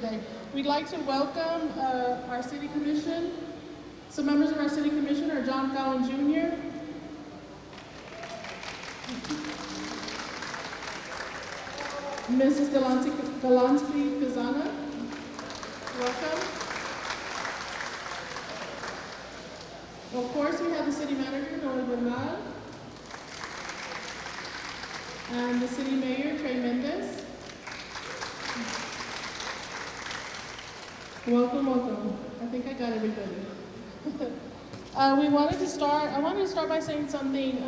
today. We'd like to welcome our City Commission. Some members of our City Commission are John Fallon Jr., Mrs. Galansky Pizana. Welcome. Of course, we have the City Manager, Noel Bernal, and the City Mayor, Trey Mendez. Welcome, welcome. I think I got everybody. I wanted to start by saying something.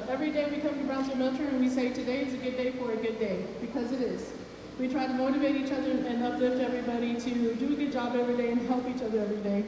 Every day we come to Brownsville Metro and we say today is a good day for a good day, because it is. We try to motivate each other and uplift everybody to do a good job every day and help each other every day.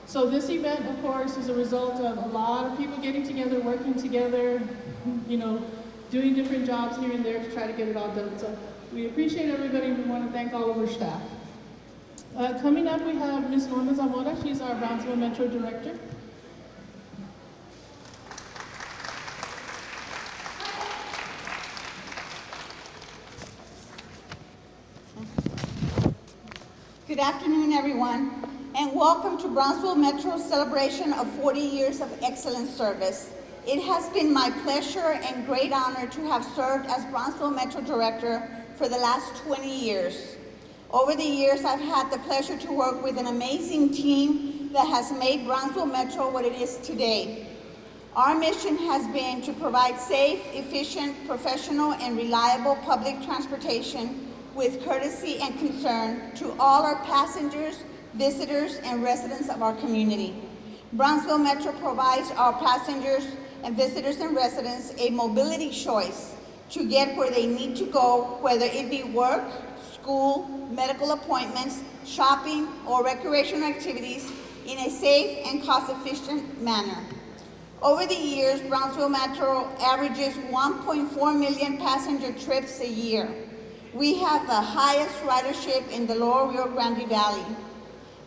So this event, of course, is a result of a lot of people getting together, working together, doing different jobs here and there to try to get it all done. So we appreciate everybody and we want to thank all of our staff. Coming up, we have Ms. Norma Zamora. She's our Brownsville Metro Director. Good afternoon, everyone, and welcome to Brownsville Metro's celebration of 40 years of excellent service. It has been my pleasure and great honor to have served as Brownsville Metro Director for the last 20 years. Over the years, I've had the pleasure to work with an amazing team that has made Brownsville Metro what it is today. Our mission has been to provide safe, efficient, professional, and reliable public transportation with courtesy and concern to all our passengers, visitors, and residents of our community. Brownsville Metro provides our passengers and visitors and residents a mobility choice to get where they need to go, whether it be work, school, medical appointments, shopping, or recreational activities in a safe and cost-efficient manner. Over the years, Brownsville Metro averages 1.4 million passenger trips a year. We have the highest ridership in the Lower Rio Grande Valley.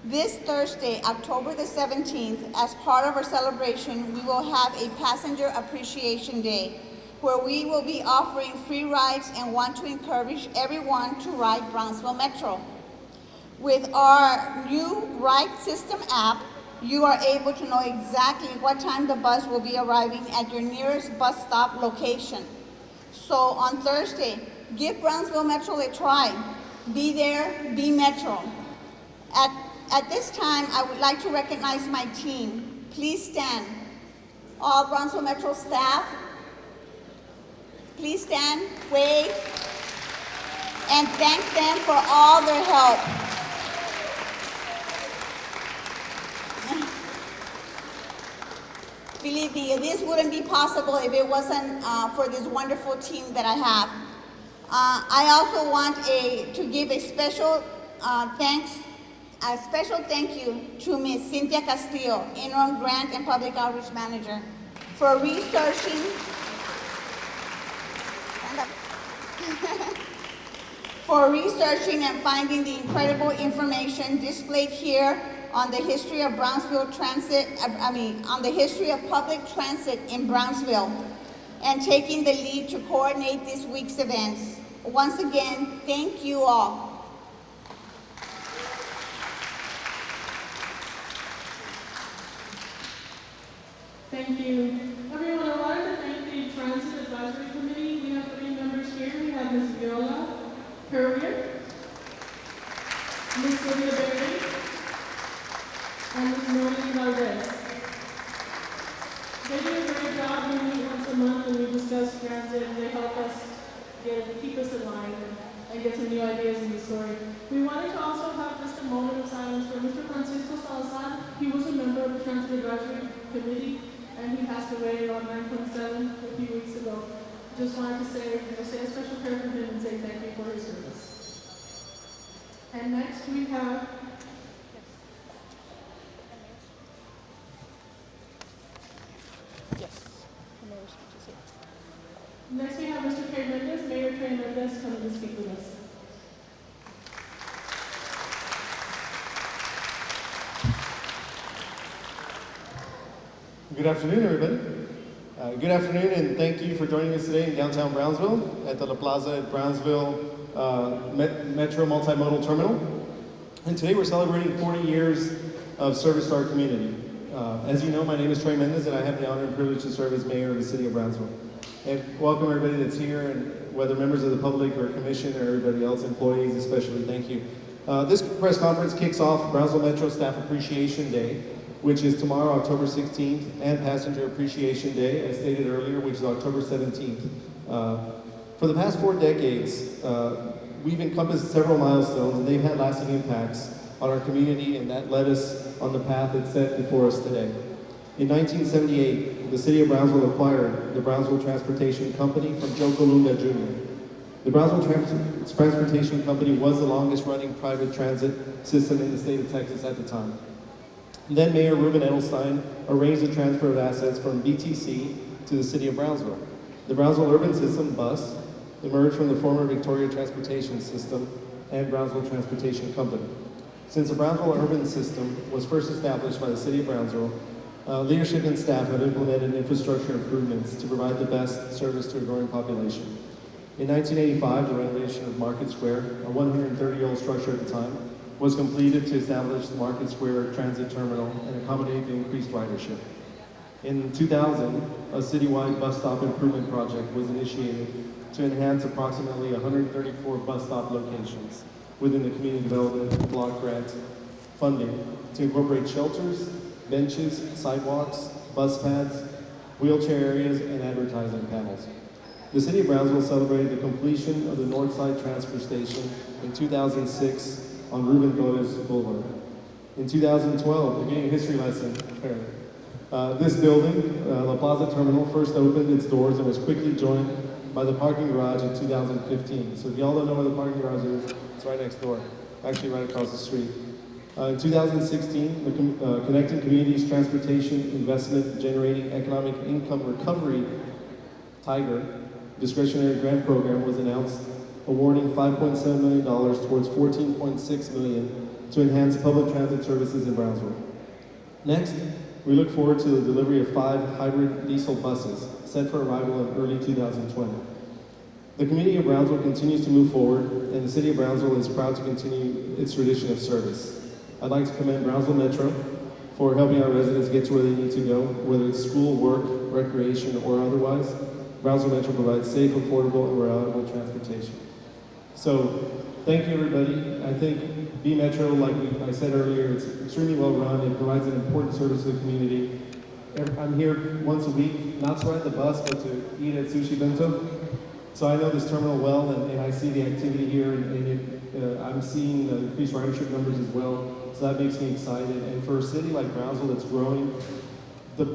This Thursday, October the 17th, as part of our celebration, we will have a Passenger Appreciation Day, where we will be offering free rides and want to encourage everyone to ride Brownsville Metro. With our new Ride System app, you are able to know exactly what time the bus will be arriving at your nearest bus stop location. So on Thursday, give Brownsville Metro a try. Be there, be Metro. At this time, I would like to recognize my team. Please stand. All Brownsville Metro staff, please stand, wave, and thank them for all their help. Believe me, this wouldn't be possible if it wasn't for this wonderful team that I have. I also want to give a special thank you to Ms. Cynthia Castillo, Interim Grant and Public Outreach Manager, for researching and finding the incredible information displayed here on the history of Brownsville transit, on the history of public transit in Brownsville, and taking the lead to coordinate this week's events. Once again, thank you all. Thank you. Everyone, I wanted to thank the Transit Advisory Committee. We have 3 members here. We have Ms. Viola Courier, Ms. Sylvia Berry, and Ms. Melanie Valdez. They do a great job. We meet once a month and we discuss transit, and they help us keep us in line and get some new ideas in the story. We wanted to also have just a moment of silence for Mr. Francisco Salazar. He was a member of the Transit Advisory Committee, and he passed away on 9/27 a few weeks ago. Just wanted to say a special prayer for him and say thank you for his service. And next we have Mr. Trey Mendez, Mayor Trey Mendez, coming to speak with us. Good afternoon, everybody. Good afternoon, and thank you for joining us today in downtown Brownsville at the La Plaza at Brownsville Metro Multimodal Terminal. And today we're celebrating 40 years of service to our community. As you know, my name is Trey Mendez, and I have the honor and privilege to serve as mayor of the city of Brownsville. And welcome everybody that's here, and whether members of the public or commission or everybody else, employees especially, thank you. This press conference kicks off Brownsville Metro Staff Appreciation Day, which is tomorrow, October 16th, and Passenger Appreciation Day, as stated earlier, which is October 17th. For the past 4 decades, we've encompassed several milestones, and they've had lasting impacts on our community, and that led us on the path that's set before us today. In 1978, the city of Brownsville acquired the Brownsville Transportation Company from Joe Colunga Jr. The Brownsville Transportation Company was the longest running private transit system in the state of Texas at the time. Then Mayor Ruben Edelstein arranged the transfer of assets from BTC to the city of Brownsville. The Brownsville Urban System bus emerged from the former Victoria Transportation System and Brownsville Transportation Company. Since the Brownsville Urban System was first established by the city of Brownsville, leadership and staff have implemented infrastructure improvements to provide the best service to a growing population. In 1985, the renovation of Market Square, a 130-year-old structure at the time, was completed to establish the Market Square Transit Terminal and accommodate the increased ridership. In 2000, a citywide bus stop improvement project was initiated to enhance approximately 134 bus stop locations within the community development block grant funding to incorporate shelters, benches, sidewalks, bus pads, wheelchair areas, and advertising panels. The city of Brownsville celebrated the completion of the Northside Transfer Station in 2006 on Ruben Torres Boulevard. In 2012, we're getting a history lesson, apparently. This building, La Plaza Terminal, first opened its doors and was quickly joined by the parking garage in 2015. So if y'all don't know where the parking garage is, it's right next door, actually right across the street. In 2016, the Connecting Communities Transportation Investment Generating Economic Income Recovery Tiger discretionary grant program was announced, awarding $5.7 million towards $14.6 million to enhance public transit services in Brownsville. Next, we look forward to the delivery of 5 hybrid diesel buses set for arrival in early 2020. The community of Brownsville continues to move forward, and the city of Brownsville is proud to continue its tradition of service. I'd like to commend Brownsville Metro for helping our residents get to where they need to go, whether it's school, work, recreation, or otherwise. Brownsville Metro provides safe, affordable, and reliable transportation. So, thank you everybody. I think B Metro, like I said earlier, it's extremely well run. It provides an important service to the community. I'm here once a week, not to ride the bus, but to eat at Sushi Bento. So I know this terminal well, and I see the activity here, and I'm seeing the increased ridership numbers as well. So that makes me excited. And for a city like Brownsville that's growing, the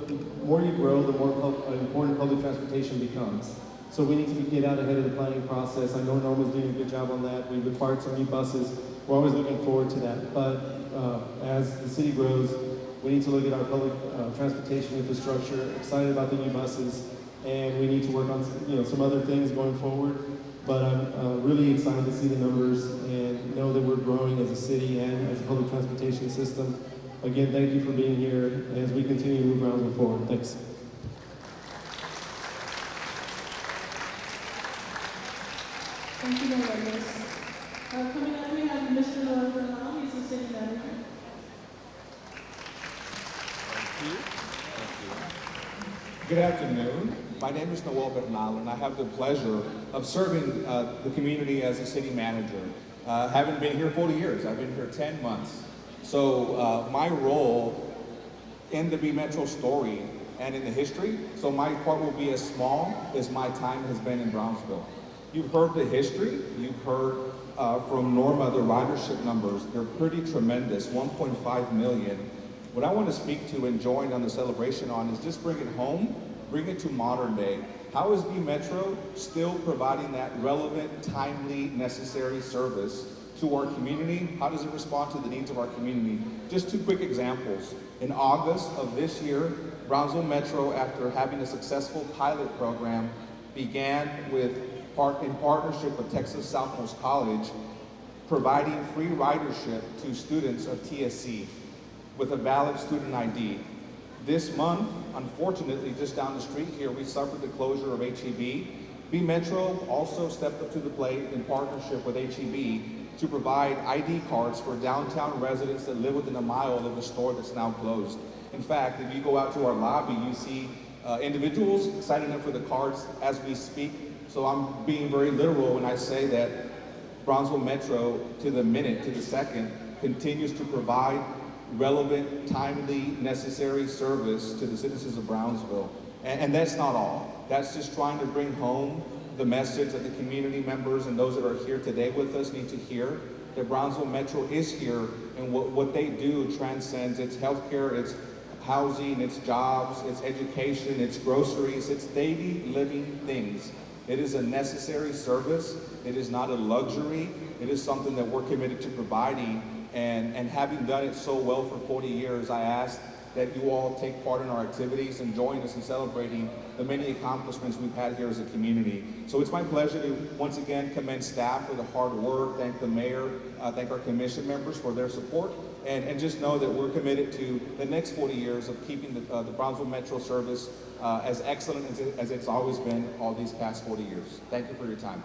more you grow, the more important public transportation becomes. So we need to get out ahead of the planning process. I know Norma's doing a good job on that. We've acquired some new buses. We're always looking forward to that. But as the city grows, we need to look at our public transportation infrastructure, excited about the new buses, and we need to work on some other things going forward. But I'm really excited to see the numbers and know that we're growing as a city and as a public transportation system. Again, thank you for being here as we continue to move Brownsville forward. Thanks. Thank you, Mayor Reyes. Coming up, we have Mr. Noel Bernal. He's the city manager. Thank you. Good afternoon. My name is Noel Bernal, and I have the pleasure of serving the community as a city manager. Haven't been here 40 years. I've been here 10 months. So my role in the B Metro story and in the history, so my part will be as small as my time has been in Brownsville. You've heard the history. You've heard from Norma the ridership numbers. They're pretty tremendous, 1.5 million. What I want to speak to and join on the celebration on is just bring it home, bring it to modern day. How is B Metro still providing that relevant, timely, necessary service to our community? How does it respond to the needs of our community? Just 2 quick examples. In August of this year, Brownsville Metro, after having a successful pilot program, began in partnership with Texas Southmost College, providing free ridership to students of TSC with a valid student ID. This month, unfortunately, just down the street here, we suffered the closure of HEB. B Metro also stepped up to the plate in partnership with HEB to provide ID cards for downtown residents that live within a mile of the store that's now closed. In fact, if you go out to our lobby, you see individuals signing up for the cards as we speak. So I'm being very literal when I say that Brownsville Metro, to the minute, to the second, continues to provide relevant, timely, necessary service to the citizens of Brownsville. And that's not all. That's just trying to bring home the message that the community members and those that are here today with us need to hear, that Brownsville Metro is here, and what they do transcends its healthcare, its housing, its jobs, its education, its groceries, its daily living things. It is a necessary service. It is not a luxury. It is something that we're committed to providing. And having done it so well for 40 years, I ask that you all take part in our activities and join us in celebrating the many accomplishments we've had here as a community. So it's my pleasure to once again commend staff for the hard work, thank the mayor, thank our commission members for their support, and just know that we're committed to the next 40 years of keeping the Brownsville Metro service as excellent as it's always been all these past 40 years. Thank you for your time.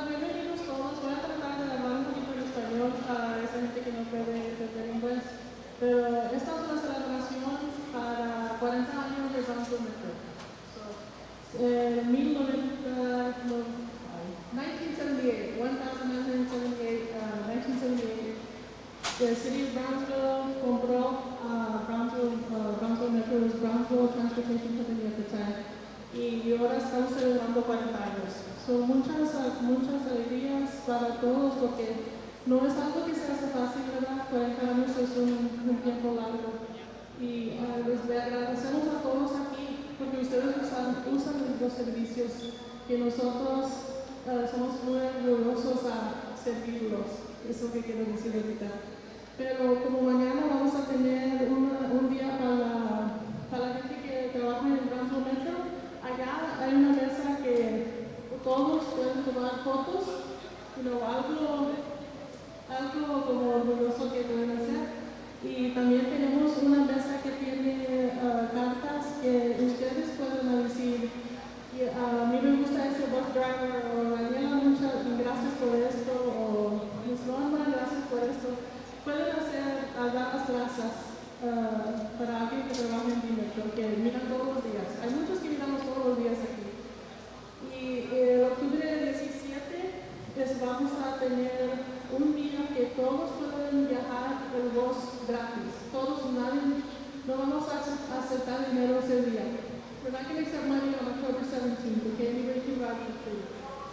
Bienvenidos todos. Voy a tratar de hablar un poquito en español a esa gente que no puede entender inglés. Pero esta es una celebración para 40 años de Brownsville Metro. So, 1978, 1978, the city of Brownsville compró Brownsville Metro, was Brownsville Transportation Company at the time. Y ahora estamos celebrando 40 años. Son muchas alegrías para todos porque no es algo que se hace fácil, ¿verdad? 40 años es un tiempo largo. Y les agradecemos a todos aquí porque ustedes usan los servicios que nosotros somos muy orgullosos a servirlos. Eso que quiero decir ahorita. Pero como mañana vamos a tener un día para la gente que trabaja en el Brownsville Metro, allá hay una mesa que todos pueden tomar fotos, algo como orgulloso que pueden hacer. Y también tenemos una mesa que tiene cartas que ustedes pueden decir. Y a mí me gusta ese bus driver, o Daniela, muchas gracias por esto, o Miss Norma, gracias por esto. Pueden dar las gracias para alguien que trabaja en Metro, que miran todos los días. Hay muchos que miramos todos los días aquí. Y el octubre 17 vamos a tener un día que todos pueden viajar en bus gratis. No vamos a aceptar dinero ese día. We're not going to accept money on October 17th, okay? Anybody can ride for free.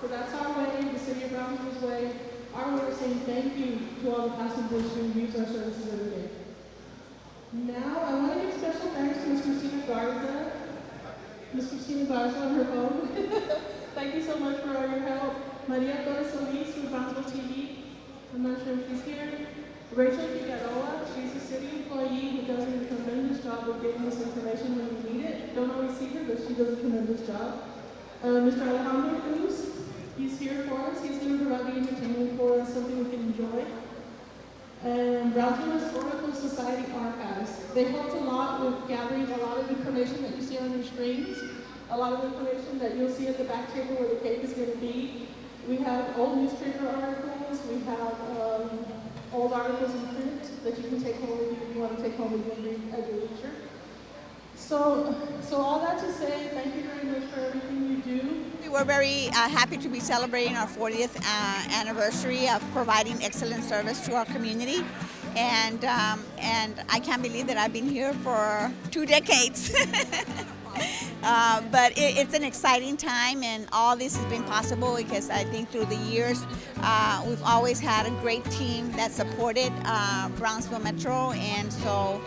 So that's our way, the city of Brownsville's way, our way of saying thank you to all the passengers who use our services every day. Now, I want to give special thanks to Ms. Christina Garza. Ms. Christina Garza on her phone. Thank you so much for all your help. Maria Torres Solis from Brownsville TV. I'm not sure if she's here. Rachel Figueroa, she's a city employee who does a tremendous job of getting us information when we need it. Don't always see her, but she does a tremendous job. Mr. Alejandro Cruz, he's here for us. He's going to provide the entertainment for us, something we can enjoy. And Brownsville Historical Society Archives. They helped a lot with gathering a lot of information that you see on your screens, a lot of information that you'll see at the back table where the cake is going to be. We have old newspaper articles, we have old articles in print that you can take home with you if you want to take home with you and read at your leisure. So all that to say, thank you very much for everything you do. We're very happy to be celebrating our 40th anniversary of providing excellent service to our community. And I can't believe that I've been here for 2 decades. But it's an exciting time, and all this has been possible because I think through the years we've always had a great team that supported Brownsville Metro, and so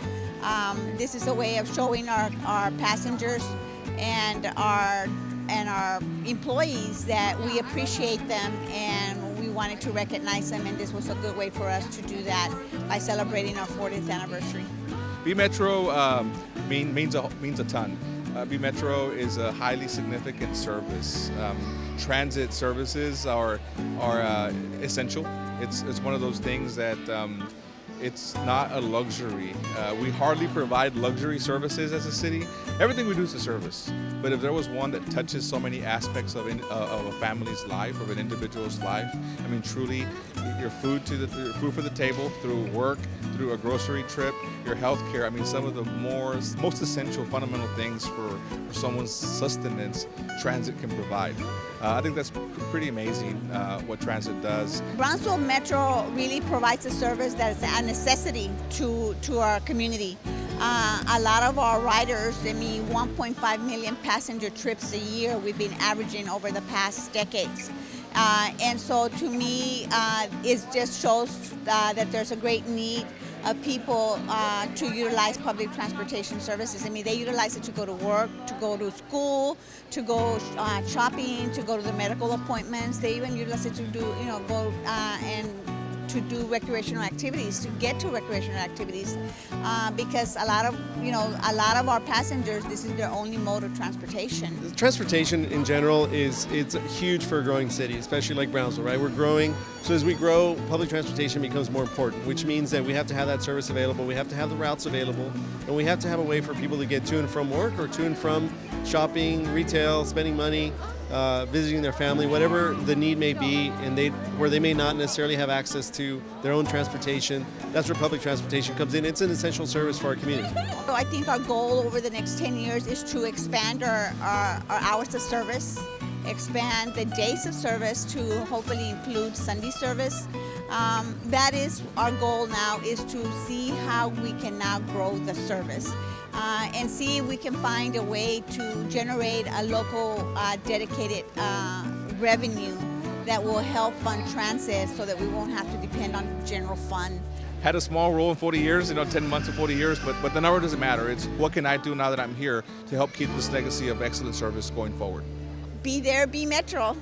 this is a way of showing our passengers and our employees that we appreciate them and we wanted to recognize them, and this was a good way for us to do that by celebrating our 40th anniversary. B-Metro means a ton. B-Metro is a highly significant service. Transit services are essential. It's one of those things that It's not a luxury. We hardly provide luxury services as a city. Everything we do is a service. But if there was one that touches so many aspects of a family's life, of an individual's life, I mean, truly, your food for the table, through work, through a grocery trip, your health care. I mean, some of the most essential, fundamental things for someone's sustenance, transit can provide. I think that's pretty amazing what transit does. Brownsville Metro really provides a service that is a necessity to our community. A lot of our riders, 1.5 million passenger trips a year we've been averaging over the past decades. And so to me, it just shows that there's a great need of people to utilize public transportation services. I mean, they utilize it to go to work, to go to school, to go shopping, to go to the medical appointments. They even utilize it to do, go and to do recreational activities, to get to recreational activities, because a lot of our passengers, this is their only mode of transportation. Transportation in general it's huge for a growing city, especially like Brownsville, right? We're growing, so as we grow, public transportation becomes more important, which means that we have to have that service available, we have to have the routes available, and we have to have a way for people to get to and from work or to and from shopping, retail, spending money, visiting their family, whatever the need may be, and where they may not necessarily have access to their own transportation. That's where public transportation comes in. It's an essential service for our community. So I think our goal over the next 10 years is to expand our hours of service, expand the days of service to hopefully include Sunday service. That is our goal now, is to see how we can now grow the service. And see if we can find a way to generate a local dedicated revenue that will help fund transit so that we won't have to depend on general fund. Had a small role in 40 years, 10 months in 40 years, but the number doesn't matter. It's what can I do now that I'm here to help keep this legacy of excellent service going forward. Be there, be Metro.